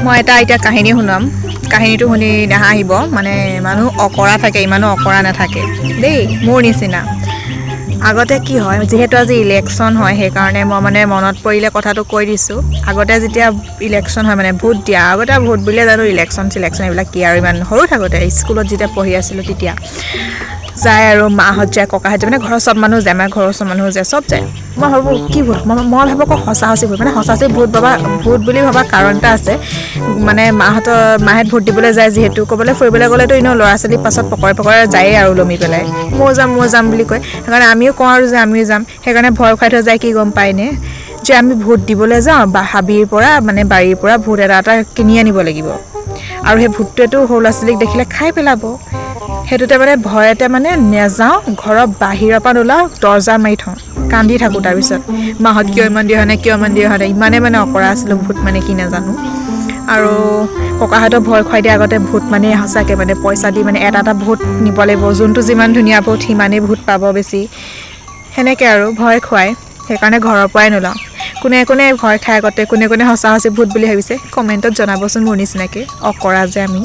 মই এটা এতিয়া কাহিনী শুনাম কাহিনীটো শুনি নাহাঁহিব মানে মানুহ অকৰা থাকে ইমানো অকৰা নাথাকে দেই মোৰ নিচিনা আগতে কি হয় যিহেতু আজি ইলেকশ্যন হয় সেইকাৰণে মই মানে মনত পৰিলে কথাটো কৈ দিছোঁ আগতে যেতিয়া ইলেকশ্যন হয় মানে ভোট দিয়া আগতে ভোট বুলিয়ে জানো ইলেকশ্যন এইবিলাক কি আৰু ইমান সৰু থাকোঁতে স্কুলত যেতিয়া পঢ়ি আছিলোঁ তেতিয়া যায় আৰু মাহঁত যায় ককাহঁত যায় মানে ঘৰৰ চব মানুহ যায় আমাৰ ঘৰৰ চব মানুহ যায় চব যায় মই ভাবোঁ কি ভোট মই ভাবোঁ আকৌ সঁচা ভোট মানে সঁচা ভোট বুলি ভবা কাৰণ এটা আছে মানে মাহঁত ভোট দিবলৈ যায় যিহেতু ক'বলৈ ফুৰিবলৈ গ'লেতো এনেও ল'ৰা ছোৱালী পাছত পকৰে যায়েই আৰু লমি পেলাই মই যাম বুলি কয় সেইকাৰণে আমিও কওঁ আৰু যে আমিও যাম সেইকাৰণে ভয় খুৱাই থৈ যায় কি গম পায়নে যে আমি ভোট দিবলৈ যাওঁ বা হাবিৰ পৰা মানে বাৰীৰ পৰা ভোট এটা কিনি আনিব লাগিব আৰু সেই ভোটটোৱেতো সৰু ল'ৰা ছোৱালীক দেখিলে খাই পেলাব সেইটোতে মানে ভয়তে মানে নেযাওঁ ঘৰৰ বাহিৰৰ পৰা নোলাওঁ দৰ্জা মাৰি থওঁ কান্দি থাকোঁ তাৰপিছত মাহঁত কিয় ইমান দিয়া হয় নাই ইমানে মানে অকৰা আছিলোঁ ভোট মানে কি নাজানো আৰু ককাহঁতক ভয় খুৱাই দিয়া আগতে ভোট মানে সঁচাকৈ মানে পইচা দি মানে এটা ভোট নিব লাগিব যোনটো যিমান ধুনীয়া ভোট সিমানেই ভোট পাব বেছি সেনেকৈ আৰু ভয় খুৱাই সেইকাৰণে ঘৰৰ পৰাই নোলাওঁ কোনে ভয় খাই আগতে কোনে সঁচা ভোট বুলি ভাবিছে কমেণ্টত জনাবচোন মোৰ নিচিনাকৈ অকৰা যে আমি